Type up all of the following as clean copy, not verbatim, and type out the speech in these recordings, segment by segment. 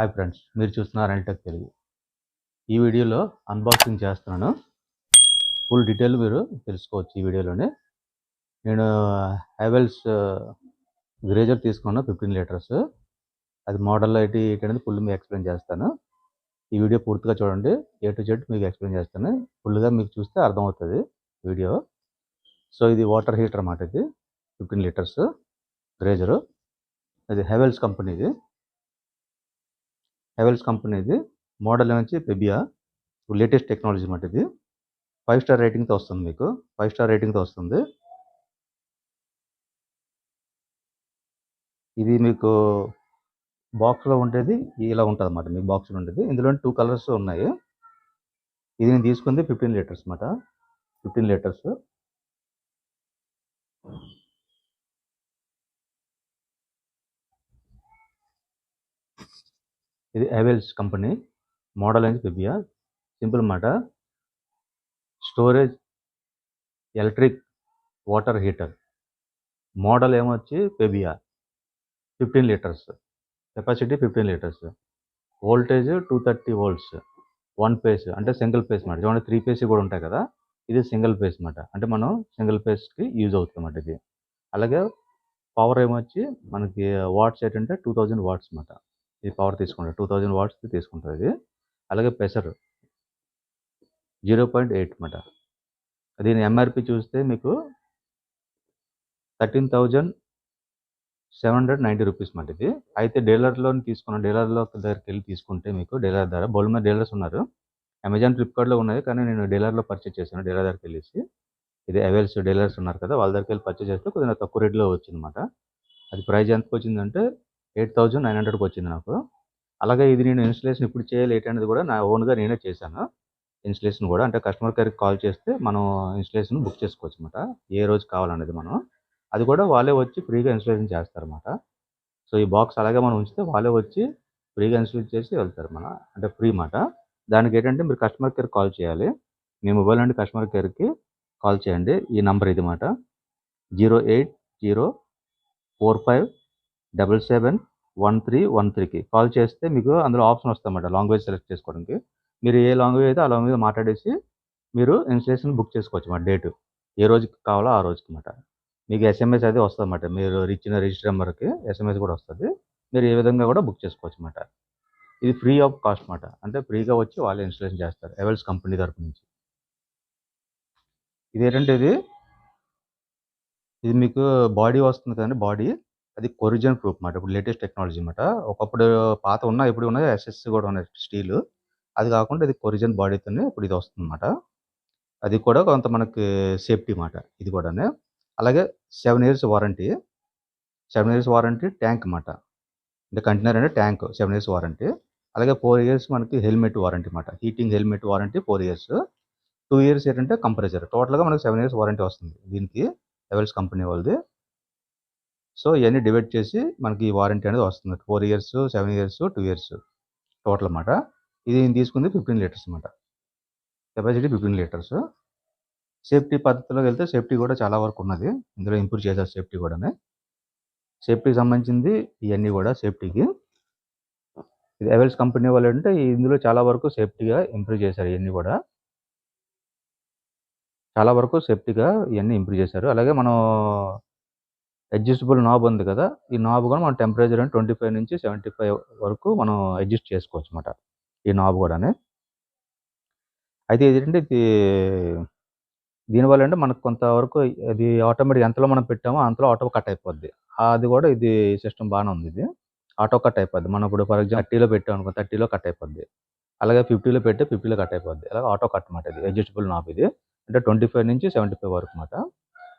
Hi friends, మీరు చూస్తున్నారు అనిటెక్ తెలుగు. ఈ వీడియోలో అన్బాక్సింగ్ చేస్తున్నాను. ఫుల్ డీటెయిల్ మీరు తెలుసుకోవచ్చు ఈ వీడియోలోనే. నేను హ్యావెల్స్ గ్రేజర్ తీసుకున్నాను 15 లీటర్స్. అది మోడల్ ఏంటి అనేది ఫుల్ మీకు ఎక్స్ప్లెయిన్ చేస్తాను. ఈ వీడియో పూర్తిగా చూడండి. ఏ టు జెడ్ మీకు ఎక్స్ప్లెయిన్ చేస్తాను. ఫుల్గా మీకు చూస్తే అర్థమవుతుంది వీడియో. సో ఇది వాటర్ హీటర్ అన్నమాట. ఇది 15 లీటర్స్ గ్రేజరు. ఇది హ్యావెల్స్ కంపెనీది. మోడల్ నుంచి పెబియా, లేటెస్ట్ టెక్నాలజీ అన్నమాట. ఇది 5 స్టార్ రేటింగ్తో వస్తుంది. మీకు 5 స్టార్ రేటింగ్తో వస్తుంది. ఇది మీకు బాక్స్లో ఉండేది ఇలా ఉంటుంది అన్నమాట. మీకు బాక్స్లో ఉండేది. ఇందులో 2 కలర్స్ ఉన్నాయి. ఇది నేను తీసుకుంది 15 లీటర్స్ అన్నమాట. 15 లీటర్స్. ఇది హ్యావెల్స్ కంపెనీ. మోడల్ అనేది పెబియా. సింపుల్ అన్నమాట. Storage electric water heater. Model ఏమొచ్చి Pebia. 15 litres. Capacity 15 litres. Voltage 230 volts. 1 phase అంటే సింగిల్ ఫేస్ అన్నమాట. చూడండి 3 ఫేస్ కూడా ఉంటాయి కదా. ఇది సింగిల్ ఫేస్ అన్నమాట. అంటే మనం సింగిల్ ఫేస్కి యూజ్ అవుతుంది అన్నమాట ఇది. అలాగే పవర్ ఏమొచ్చి మనకి వాట్స్ ఏంటంటే 2000 వాట్స్ అన్నమాట. ఇది పవర్ తీసుకుంటుంది. 2000 వాట్స్ తీసుకుంటుంది ఇది. అలాగే ప్రెషర్ 0.8 అన్నమాట. దీని ఎంఆర్పి చూస్తే మీకు 13,790 రూపీస్ అన్నమాట ఇది. అయితే డీలర్లో దగ్గరికి వెళ్ళి తీసుకుంటే మీకు డీలర్ ధర బోల్డ్ మంది డీలర్స్ ఉన్నారు. అమెజాన్, ఫ్లిప్కార్ట్లో ఉన్నాయి. కానీ నేను డీలర్లో పర్చేస్ చేశాను. డీలర్ దగ్గరికి వెళ్ళేసి ఇది హ్యావెల్స్ డీలర్స్ ఉన్నారు కదా, వాళ్ళ దగ్గరికి వెళ్ళి పర్చేస్ చేస్తే కొద్దిగా తక్కువ రేట్లో వచ్చిందన్నమాట. అది ప్రైస్ ఎంతకు వచ్చిందంటే 8,900కి వచ్చింది నాకు. అలాగే ఇది నేను ఇన్స్టలేషన్ ఇప్పుడు చేయాలి ఏంటనేది కూడా నా ఓన్గా నేనే చేశాను. ఇన్స్టలేషన్ కూడా అంటే కస్టమర్ కేర్కి కాల్ చేస్తే మనం ఇన్స్టలేషన్ బుక్ చేసుకోవచ్చు అన్నమాట. ఏ రోజు కావాలనేది మనం అది కూడా వాళ్ళే వచ్చి ఫ్రీగా ఇన్స్టలేషన్ చేస్తారన్నమాట. సో ఈ బాక్స్ అలాగే మనం ఉంచితే వాళ్ళే వచ్చి ఫ్రీగా ఇన్స్టాల్ చేసి వెళ్తారు. అంటే ఫ్రీ మాట. దానికి ఏంటంటే మీరు కస్టమర్ కేర్ కాల్ చేయాలి. మీ మొబైల్ నుండి కస్టమర్ కేర్కి కాల్ చేయండి. ఈ నంబర్ ఇది మాట 08045771313కి కాల్ చేస్తే మీకు అందులో ఆప్షన్ వస్తుందన్నమాట. లాంగ్వేజ్ సెలెక్ట్ చేసుకోవడానికి. మీరు ఏ లాంగ్వేజ్ అయితే ఆ లాంగ్వేజ్ మాట్లాడేసి మీరు ఇన్స్టలేషన్ బుక్ చేసుకోవచ్చు అన్నమాట. డేటు ఏ రోజుకి కావాలో ఆ రోజుకి అన్నమాట. మీకు ఎస్ఎంఎస్ అయితే వస్తుంది అన్నమాట. మీరు ఇచ్చిన రిజిస్టర్ నెంబర్కి ఎస్ఎంఎస్ కూడా వస్తుంది. మీరు ఏ విధంగా కూడా బుక్ చేసుకోవచ్చు అన్నమాట. ఇది ఫ్రీ ఆఫ్ కాస్ట్ అన్నమాట. అంటే ఫ్రీగా వచ్చి వాళ్ళే ఇన్స్టలేషన్ చేస్తారు హ్యావెల్స్ కంపెనీ తరపు నుంచి. ఇదేంటంటే ఇది మీకు బాడీ వస్తుంది కదండి. బాడీ అది కొరిజన్ ప్రూఫ్ అన్నమాట. ఇప్పుడు లేటెస్ట్ టెక్నాలజీ అన్నమాట. ఒకప్పుడు పాత ఉన్నా ఇప్పుడు ఉన్నాయి ఎస్ఎస్ కూడా ఉన్నాయి స్టీల్. అది కాకుండా ఇది కొరిజన్ బాడీతోనే ఇప్పుడు ఇది వస్తుంది అన్నమాట. అది కూడా కొంత మనకి సేఫ్టీ మాట ఇది కూడానే. అలాగే 7 years warranty. 7 years warranty tank మాట. అంటే కంటైనర్ అంటే ట్యాంక్ 7 ఇయర్స్ వారంటీ. అలాగే 4 ఇయర్స్ మనకి హెల్మెట్ వారంటీ మాట. Heating helmet warranty 4 years. 2 years ఏంటంటే కంప్రెసర్. టోటల్గా మనకి 7 ఇయర్స్ వారంటీ వస్తుంది దీనికి హ్యావెల్స్ కంపెనీ వాళ్ళది. సో ఇవన్నీ డివైడ్ చేసి మనకి ఈ వారంటీ అనేది వస్తుంది. 4 ఇయర్స్, 7 ఇయర్స్, 2 ఇయర్స్ టోటల్ అన్నమాట. ఇది నేను తీసుకుంది 15 లీటర్స్ అన్నమాట. Capacity 15 litres. సేఫ్టీ పద్ధతిలోకి వెళ్తే సేఫ్టీ కూడా చాలా వరకు ఉన్నది. ఇందులో ఇంప్రూవ్ చేశారు సేఫ్టీ కూడానే. సేఫ్టీకి సంబంధించింది ఇవన్నీ కూడా సేఫ్టీకి. ఇది హ్యావెల్స్ కంపెనీ వాళ్ళు అంటే ఇందులో చాలా వరకు సేఫ్టీగా ఇంప్రూవ్ చేశారు. ఇవన్నీ కూడా చాలా వరకు సేఫ్టీగా ఇవన్నీ ఇంప్రూవ్ చేశారు. అలాగే మనం అడ్జస్టబుల్ నాబ్ ఉంది కదా, ఈ నాబ్ కూడా మనం టెంపరేచర్ 25 నుంచి 75 వరకు మనం అడ్జస్ట్ చేసుకోవచ్చు అన్నమాట. ఈ నాబ్ కూడానే. అయితే ఏంటంటే దీనివల్ల అంటే మనకు కొంతవరకు అది ఆటోమేటిక్ ఎంతలో మనం పెట్టామో అంతలో ఆటో కట్ అయిపోద్ది. అది కూడా ఇది సిస్టమ్ బాగానే ఉంది. ఇది ఆటో కట్ అయిపోద్ది. మనం ఇప్పుడు ఫర్ ఎగ్జాంపుల్ 30లో పెట్టాం అనుకో 30లో కట్ అయిపోద్ది. అలాగే 50లో పెడితే 50లో కట్ అయిపోద్ది. అలాగే ఆటో కట్ అన్నమాట. ఇది అడ్జస్టబుల్ నాబ్ ఇది. అంటే 25 నుంచి 75 వరకు అన్నమాట.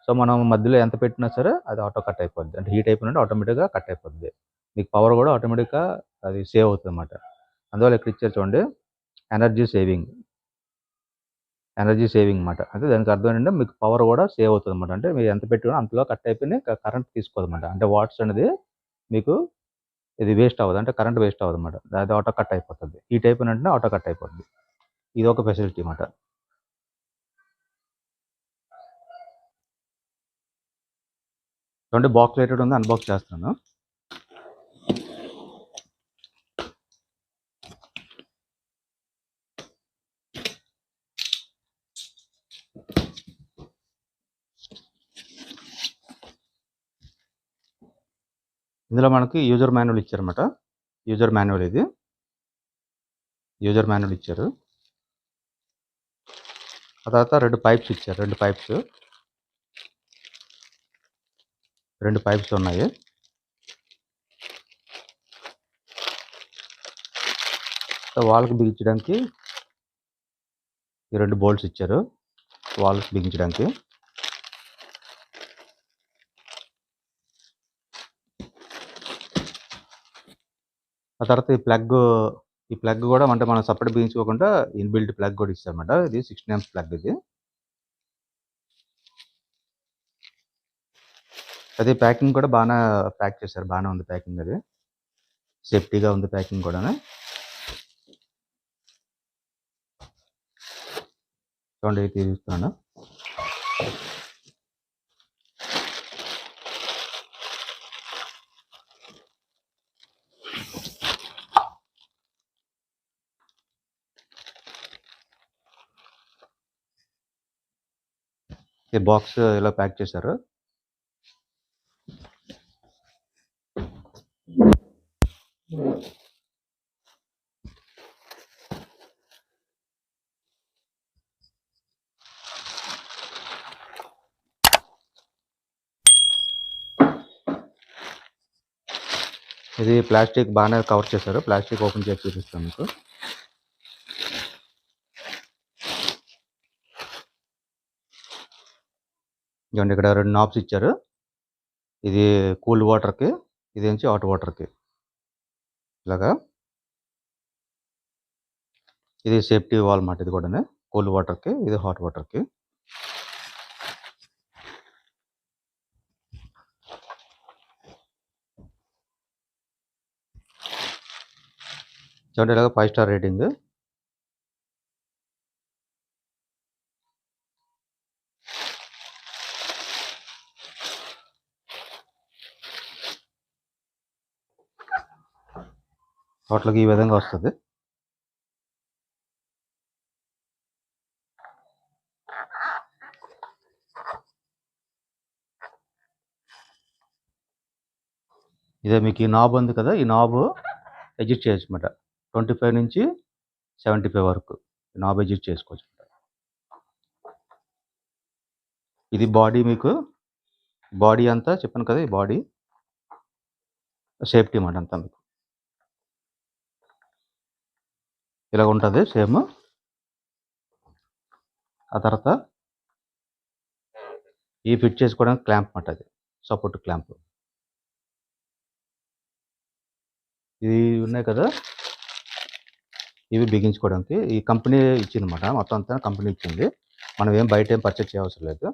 సో మనం మధ్యలో ఎంత పెట్టినా సరే అది ఆటో కట్ అయిపోద్ది. అంటే హీట్ అయిపోయినట్టు ఆటోమేటిక్గా కట్ అయిపోద్ది. మీకు పవర్ కూడా ఆటోమేటిక్గా అది సేవ్ అవుతుంది అన్నమాట. అందువల్ల ఇక్కడ ఇచ్చారు చూడండి, ఎనర్జీ సేవింగ్ అన్నమాట. అంటే దానికి అర్థం ఏంటంటే మీకు పవర్ కూడా సేవ్ అవుతుంది అన్నమాట. అంటే మీరు ఎంత పెట్టినా అంతలో కట్ అయిపోయి కరెంట్ తీసుకోదన్నమాట. అంటే వాట్స్ అనేది మీకు ఇది వేస్ట్ అవ్వదు. అంటే కరెంట్ వేస్ట్ అవ్వదు అన్నమాట. అది ఆటో కట్ అయిపోతుంది. హీట్ అయిపోయిన వెంటనే ఆటో కట్ అయిపోద్ది. ఇది ఒక ఫెసిలిటీ అన్నమాట. చూడండి బాక్స్ రేటెడ్ ఉంది. అన్బాక్స్ చేస్తున్నాను. ఇందులో మనకి యూజర్ మాన్యువల్ ఇచ్చారన్నమాట. యూజర్ మాన్యువల్ ఇది. యూజర్ మాన్యువల్ ఇచ్చారు. ఆ తర్వాత 2 పైప్స్ ఇచ్చారు. 2 పైప్స్ ఉన్నాయి. వాల్కి బిగించడానికి ఈ 2 బోల్ట్స్ ఇచ్చారు. వాల్కి బిగించడానికి. ఆ తర్వాత ఈ ప్లగ్ కూడా అంటే మనం సపరేట్ బిగించుకోకుండా ఇన్బిల్ట్ ప్లగ్ కూడా ఇస్తారన్నమాట. ఇది 16 amps ప్లగ్ ఇది. అది ప్యాకింగ్ కూడా బాగానే ప్యాక్ చేశారు. బాగానే ఉంది ప్యాకింగ్. అది సేఫ్టీగా ఉంది ప్యాకింగ్ కూడా. చూడండి తీస్తున్నాను. ఈ బాక్స్ ఇలా ప్యాక్ చేశారు. ఇది ప్లాస్టిక్ బాగానే కవర్ చేశారు. ప్లాస్టిక్ ఓపెన్ చేసి చూపిస్తాను మీకు. ఇదిగోండి ఇక్కడ 2 నాబ్స్ ఇచ్చారు. ఇది కూల్ వాటర్కి, ఇది నుంచి హాట్ వాటర్కి. ఇలాగా ఇది సేఫ్టీ వాల్ మాట. ఇది కూడా కూల్ వాటర్కి, ఇది హాట్ వాటర్కి. చూడండి ఇలాగ 5 స్టార్ రేటింగ్. టోటల్గా ఈ విధంగా వస్తుంది. ఇదే మీకు ఈ నాబ్ ఉంది కదా, ఈ నాబ్ అడ్జస్ట్ చేయొచ్చు అన్నమాట. 25 నుంచి 75 వరకు నాబ్ అడ్జస్ట్ చేసుకోవచ్చు. ఇది బాడీ, మీకు బాడీ అంతా చెప్పాను కదా, ఈ బాడీ సేఫ్టీ మాట అంతా మీకు ఇలా ఉంటుంది సేమ్. ఆ తర్వాత ఈ ఫిట్ చేసుకోవడానికి క్లాంప్ మాట. అది సపోర్ట్ క్లాంప్. ఇవి ఉన్నాయి కదా, ఇవి బిగించుకోవడానికి ఈ కంపెనీ ఇచ్చిందన్నమాట. మొత్తం అంతా కంపెనీ ఇచ్చింది. మనం ఏం బయట ఏం పర్చేస్ చేయవసరం లేదు.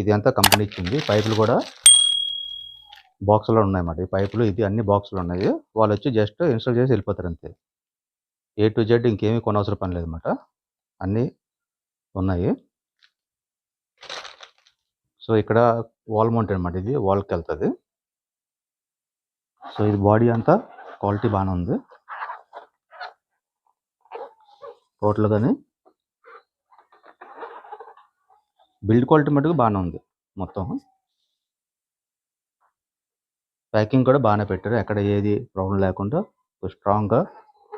ఇది అంతా కంపెనీ ఇచ్చింది. పైపులు కూడా బాక్స్లో ఉన్నాయన్నమాట. ఈ పైపులు ఇది అన్ని బాక్స్లో ఉన్నాయి. వాళ్ళు వచ్చి జస్ట్ ఇన్స్టాల్ చేసి వెళ్ళిపోతారు అంతే. A to Z ఇంకేమీ కొనవసరం పని లేదన్నమాట. అన్నీ ఉన్నాయి. సో ఇక్కడ వాల్ మౌంట్ అనమాట. ఇది వాల్కి వెళ్తుంది. సో ఇది బాడీ అంతా క్వాలిటీ బాగానే ఉంది టోటల్గానే. బిల్డ్ క్వాలిటీ మటుకు బాగానే ఉంది మొత్తం. ప్యాకింగ్ కూడా బాగానే పెట్టారు. ఎక్కడ ఏది ప్రాబ్లం లేకుండా స్ట్రాంగ్గా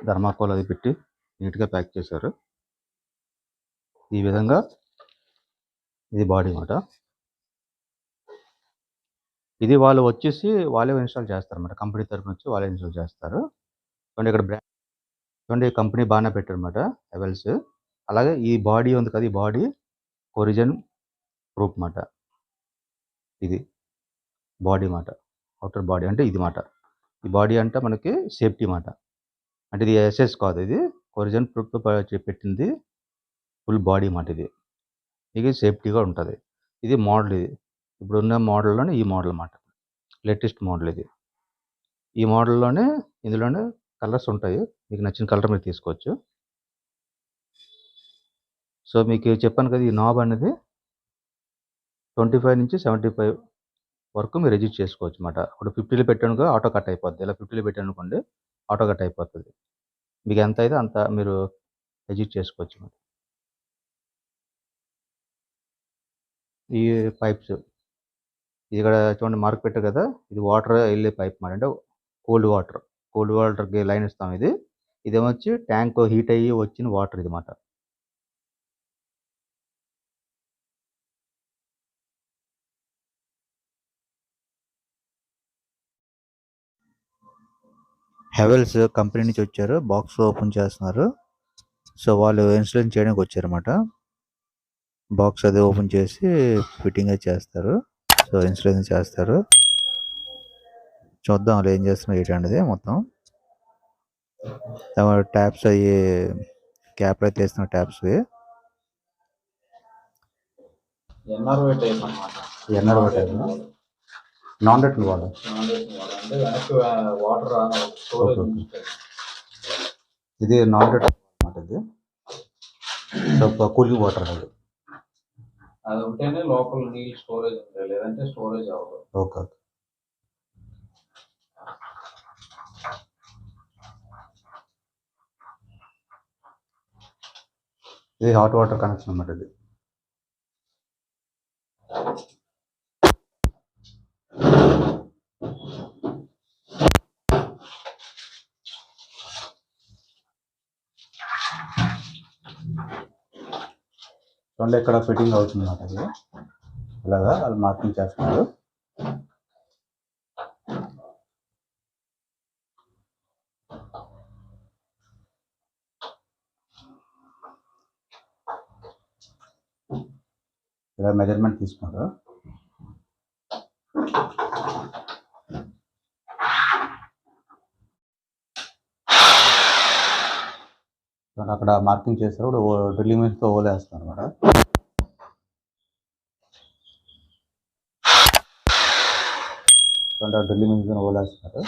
థర్మాకోల్ అది పెట్టి నీట్గా ప్యాక్ చేశారు. ఈ విధంగా ఇది బాడీ అన్నమాట. ఇది వాళ్ళు వచ్చేసి వాళ్ళే ఇన్స్టాల్ చేస్తారు అన్నమాట. కంపెనీ తరఫు నుంచి వాళ్ళే ఇన్స్టాల్ చేస్తారు. చూడండి ఇక్కడ బ్రాండ్, చూడండి కంపెనీ బాగానే పెట్టారు అన్నమాట హెవెల్స్. అలాగే ఈ బాడీ ఉంది కదా, ఈ బాడీ కొరిజన్ ప్రూఫ్ మాట. ఇది బాడీ మాట. అవుటర్ బాడీ అంటే ఇది మాట. ఈ బాడీ అంటే మనకి సేఫ్టీ మాట. అంటే ఇది ఎస్ఎస్ కాదు, ఇది కొరిజన్ ప్రూఫ్తో పెట్టింది ఫుల్ బాడీ మాట. ఇది సేఫ్టీగా ఉంటుంది. ఇది మోడల్. ఇది ఇప్పుడున్న మోడల్లోనే ఈ మోడల్ మాట. లేటెస్ట్ మోడల్ ఇది. ఈ మోడల్లోనే ఇందులోనే కలర్స్ ఉంటాయి. మీకు నచ్చిన కలర్ మీరు తీసుకోవచ్చు. సో మీకు చెప్పాను కదా, ఈ నాబ్ అనేది 25 నుంచి 75 వరకు మీరు అడ్జస్ట్ చేసుకోవచ్చు అన్నమాట. ఇప్పుడు 50లో పెట్టానుకో ఆటో కట్ అయిపోద్ది. ఇలా 50లో పెట్టాను అనుకోండి, ఆటో కట్ అయిపోతుంది. మీకు ఎంత అయితే అంత మీరు అడ్జస్ట్ చేసుకోవచ్చు అన్నమాట. ఈ పైప్స్ ఇక్కడ చూడండి మార్క్ పెట్టారు కదా, ఇది వాటర్ వెళ్ళే పైప్ మాట, అంటే కోల్డ్ వాటర్కి లైన్ ఇస్తాం. ఇదేమొచ్చి ట్యాంక్ హీట్ అయ్యి వచ్చిన వాటర్ ఇది మాట. హెవెల్స్ కంపెనీ నుంచి వచ్చారు, బాక్స్ ఓపెన్ చేస్తున్నారు. సో వాళ్ళు ఇన్స్టాలేషన్ చేయడానికి వచ్చారన్నమాట. బాక్స్ అది ఓపెన్ చేసి ఫిట్టింగ్ అది చేస్తారు. సో ఇన్స్టాలేషన్ చేస్తారు. చూద్దాం వాళ్ళు ఏం చేస్తున్నారు ఏంటనేది మొత్తం. ట్యాప్స్ అవి క్యాప్లు అయితే వేస్తున్న ట్యాప్స్ ఎన్ఆర్ఓ టైప్ అన్నమాట. NRO type non return water అంటే వెనక్కి వాటర్ స్టోరేజ్. ఇది నాన్ రిటర్న్ అన్నమాట. ఇది కూలింగ్ వాటర్ అది ఉంటేనే లోపల నీళ్ళు స్టోరేజ్ ఉంటాయి, లేదంటే స్టోరేజ్ అవ్వదు. ఓకే. ఇది హాట్ వాటర్ కనెక్షన్ అన్నమాట. ఇది చూడండి ఇక్కడ ఫిట్టింగ్ అవుతుంది అన్నమాట. ఇది ఇలాగా వాళ్ళు మార్కింగ్ చేస్తున్నారు. ఇలా మెజర్మెంట్ తీసుకున్నారు. అక్కడ మార్కింగ్ చేస్తారు, డ్రిల్లింగ్ మిషన్తో ఓలేస్తారు అన్నమాట. Drilling machine ఓలేస్తున్నారు.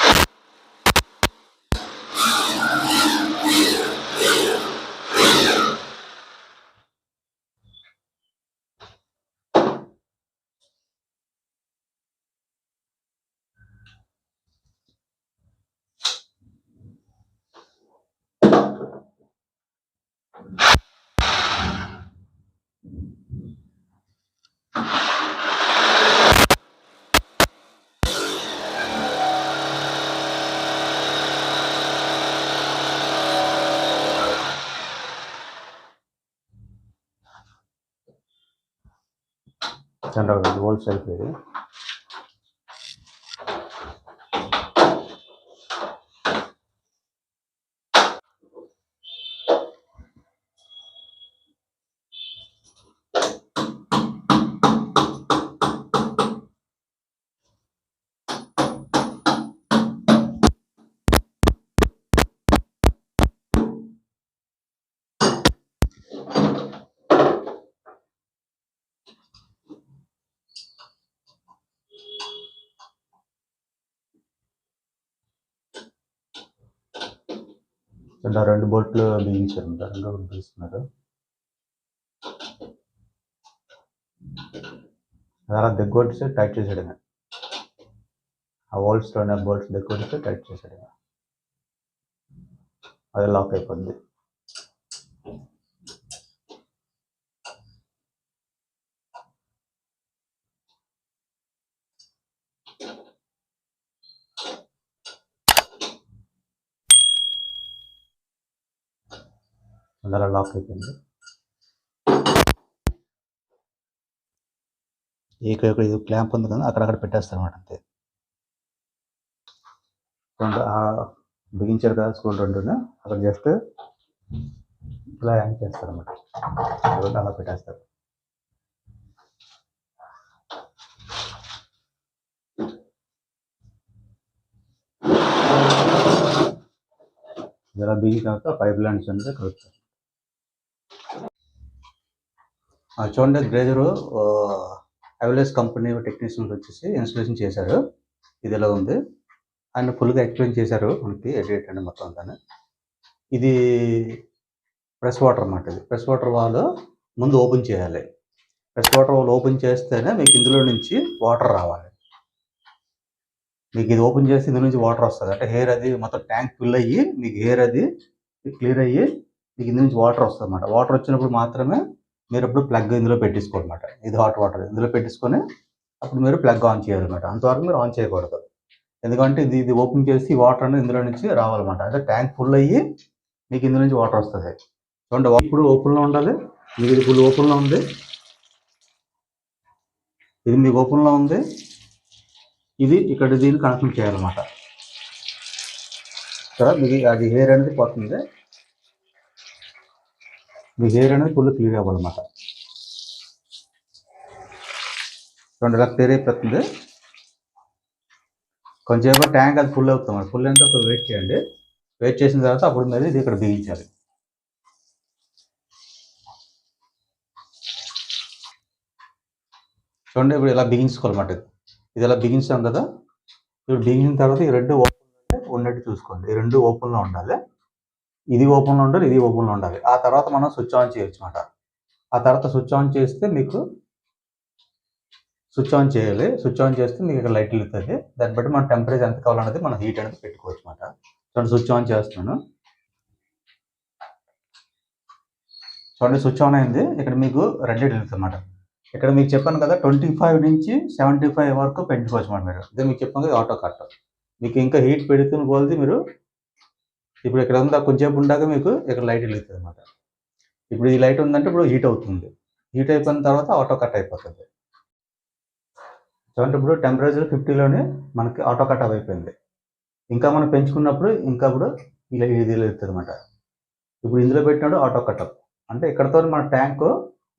వోల్ట్స్ అయిపోయింది. రెండు బోట్లు బిగించారు, రెండు బిగిస్తున్నారు. అలా దగ్గొట్టిస్తే టైట్ చేసేయడమే. ఆ బోల్ట్స్ దగ్గొట్టిస్తే టైట్ చేసేయడమే, అది లాక్ అయిపోద్ది. అలా లాక్ అయిపోయింది. ఇక్కడ ఇది క్లాంప్ ఉంది కదా, అక్కడక్కడ పెట్టేస్తారు అన్నమాట. అంతే. బిగించారు కదా స్కూల్ రెండునే, అక్కడ జస్ట్ ఇలా హ్యాంగ్ చేస్తారు అన్నమాట. అలా పెట్టేస్తారు. ఇలా బిగి తర్వాత పైప్ లైన్స్ అంటే కలుపుతారు. చూడండి గ్రేజరు అవెల్స్ కంపెనీ టెక్నీషియన్స్ వచ్చేసి ఇన్స్టాలేషన్ చేశారు. ఇది ఎలా ఉంది ఆయన ఫుల్గా ఎక్స్ప్లెయిన్ చేశారు మనకి ఎడిట్ అండి మొత్తం అంతా. ఇది ఫ్రెష్ వాటర్ అన్నమాట. ఇది ఫ్రెష్ వాటర్ వాల్ ముందు ఓపెన్ చేయాలి. ఫ్రెష్ వాటర్ వాల్ ఓపెన్ చేస్తేనే మీకు ఇందులో నుంచి వాటర్ రావాలి. మీకు ఇది ఓపెన్ చేసి ఇందులో నుంచి వాటర్ వస్తుంది, అంటే హెయిర్ అది మొత్తం ట్యాంక్ ఫిల్ అయ్యి మీకు హెయిర్ అది క్లియర్ అయ్యి మీకు ఇందులో నుంచి వాటర్ వస్తుంది అన్నమాట. వాటర్ వచ్చినప్పుడు మాత్రమే మీరు ఇప్పుడు ప్లగ్ ఇందులో పెట్టించుకోవాలన్నమాట. ఇది హాట్ వాటర్ ఇందులో పెట్టించుకొని అప్పుడు మీరు ప్లగ్ ఆన్ చేయాలన్నమాట. అంతవరకు మీరు ఆన్ చేయకూడదు. ఎందుకంటే ఇది ఓపెన్ చేసి వాటర్ అనేది ఇందులో నుంచి రావాలన్నమాట. అంటే ట్యాంక్ ఫుల్ అయ్యి మీకు ఇందులో నుంచి వాటర్ వస్తుంది. చూడండి ఇప్పుడు ఓపెన్లో ఉండాలి. మీకు ఇది ఫుల్ ఓపెన్లో ఉంది. ఇది మీకు ఓపెన్లో ఉంది. ఇది ఇక్కడ దీన్ని కనెక్షన్ చేయాలన్నమాట. కదా మీకు అది హెయిర్ అనేది పోతుంది. మీ హెయిర్ అనేది ఫుల్ క్లియర్ అవ్వాలన్నమాట. చూడండి ఇలా క్లియర్ అయిపోతుంది. కొంచెంసేపు ట్యాంక్ అది ఫుల్ అవుతుంది. ఫుల్ అయితే ఒక వెయిట్ చేయండి. వెయిట్ చేసిన తర్వాత అప్పుడు మీరు ఇది ఇక్కడ బిగించాలి. చూడండి ఇప్పుడు ఇలా బిగించుకోవాలన్నమాట. ఇది ఇలా బిగించాం కదా. ఇప్పుడు బిగించిన తర్వాత ఈ రెండు ఓపెన్ ఉన్నట్టు చూసుకోండి. ఈ రెండు ఓపెన్లో ఉండాలి. ఇది ఓపెన్లో ఉండాలి, ఇది ఓపెన్లో ఉండాలి. ఆ తర్వాత మనం స్విచ్ ఆన్ చేయొచ్చు అన్నమాట. ఆ తర్వాత స్విచ్ ఆన్ చేస్తే మీకు స్విచ్ ఆన్ చేయాలి. స్విచ్ ఆన్ చేస్తే మీకు ఇక్కడ లైట్ వెలుగుతుంది. దాన్ని బట్టి మన టెంపరేచర్ ఎంత కావాలనేది మనం హీట్ అనేది పెట్టుకోవచ్చు అన్నమాట. చూడండి స్విచ్ ఆన్ చేస్తున్నాను. చూడండి స్విచ్ ఆన్ అయింది. ఇక్కడ మీకు రెడ్ లైట్ వెలుగుతుంది అన్నమాట. ఇక్కడ మీకు చెప్పాను కదా 25 నుంచి 75 వరకు పెంచుకోవచ్చు అన్నమాట మీరు. ఇదే మీకు చెప్పాను కదా ఆటో కట్. మీకు ఇంకా హీట్ పెడుతున్న కొలది మీరు ఇప్పుడు ఇక్కడ ఉందా కొంచెంసేపు ఉండాక మీకు ఇక్కడ లైట్ వెలుగుతుంది అన్నమాట. ఇప్పుడు ఈ లైట్ ఉందంటే ఇప్పుడు హీట్ అవుతుంది. హీట్ అయిపోయిన తర్వాత ఆటో కట్ అయిపోతుంది. చూడండి ఇప్పుడు టెంపరేచర్ 50లోనే మనకి ఆటో కట్ అయిపోయింది. ఇంకా మనం పెంచుకున్నప్పుడు ఇంకా ఇప్పుడు ఇలా ఇది వెలుగుతుంది అన్నమాట. ఇప్పుడు ఇందులో పెట్టినాడు ఆటో కటప్ అంటే ఇక్కడతో మన ట్యాంక్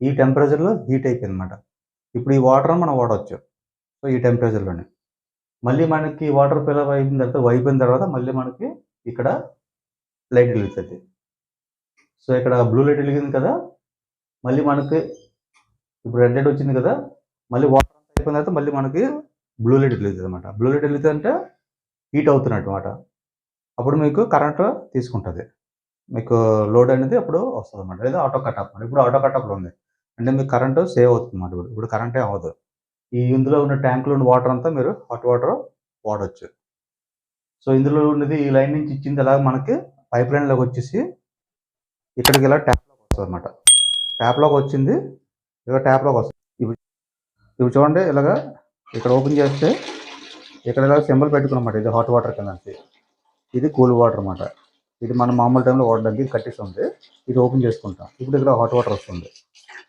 ఈ టెంపరేచర్లో హీట్ అయిపోయింది అన్నమాట. ఇప్పుడు ఈ వాటర్ మనం వాడవచ్చు. సో ఈ టెంపరేచర్లోనే మళ్ళీ మనకి వాటర్ ఫిల్ అయిపోయిన తర్వాత మళ్ళీ మనకి ఇక్కడ లైట్ వెలుగుతుంది. సో ఇక్కడ బ్లూ లైట్ వెలిగింది కదా. మళ్ళీ మనకి ఇప్పుడు రెడ్ లైట్ వచ్చింది కదా. మళ్ళీ వాటర్ అయిపోయిన తర్వాత మళ్ళీ మనకి బ్లూ లైట్ వెలుగుతుంది అన్నమాట. బ్లూ లైట్ వెలుగుతుంది అంటే హీట్ అవుతున్నట్టు అన్నమాట. అప్పుడు మీకు కరెంట్ తీసుకుంటుంది. మీకు లోడ్ అనేది అప్పుడు వస్తుంది అన్నమాట. లేదా ఆటో కటప్. ఇప్పుడు ఆటో కటప్లో ఉంది అంటే మీకు కరెంటు సేవ్ అవుతుంది అన్నమాట. ఇప్పుడు కరెంటే అవ్వదు. ఈ ఇందులో ఉన్న ట్యాంక్లో ఉన్న వాటర్ అంతా మీరు హాట్ వాటర్ వాడవచ్చు. సో ఇందులో ఉన్నది ఈ లైన్ నుంచి ఇచ్చింది అలా మనకి పైప్ లైన్లోకి వచ్చేసి ఇక్కడికి ఇలా ట్యాప్లోకి వస్తుంది అన్నమాట. ట్యాప్లోకి వచ్చింది ఇలా ట్యాప్లోకి వస్తుంది. ఇప్పుడు చూడండి ఇలాగా ఇక్కడ ఓపెన్ చేస్తే ఇక్కడ ఇలా సింబల్ పెట్టుకున్నమాట. ఇది హాట్ వాటర్ కింద, ఇది కూల్ వాటర్ అన్నమాట. ఇది మనం మామూలు టైంలో వాడడానికి కట్టేసి ఉంది. ఇది ఓపెన్ చేసుకుంటాం. ఇప్పుడు ఇక్కడ హాట్ వాటర్ వస్తుంది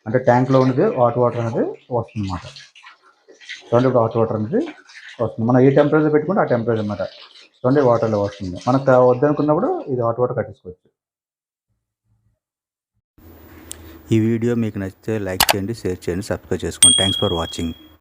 అంటే ట్యాంక్లో ఉన్నది హాట్ వాటర్ అనేది వస్తుంది అన్నమాట. చూడండి ఇప్పుడు హాట్ వాటర్ అనేది వస్తుంది. మనం ఏ టెంపరేచర్ పెట్టుకుంటే ఆ టెంపరేచర్ అన్నమాట. చూడండి వాటర్లో వస్తుంది. మనకు వద్దనుకున్నప్పుడు ఇది హాట్ వాటర్ కట్టేసుకోవచ్చు. ఈ వీడియో మీకు నచ్చితే లైక్ చేయండి, షేర్ చేయండి, సబ్స్క్రైబ్ చేసుకోండి. Thanks for watching.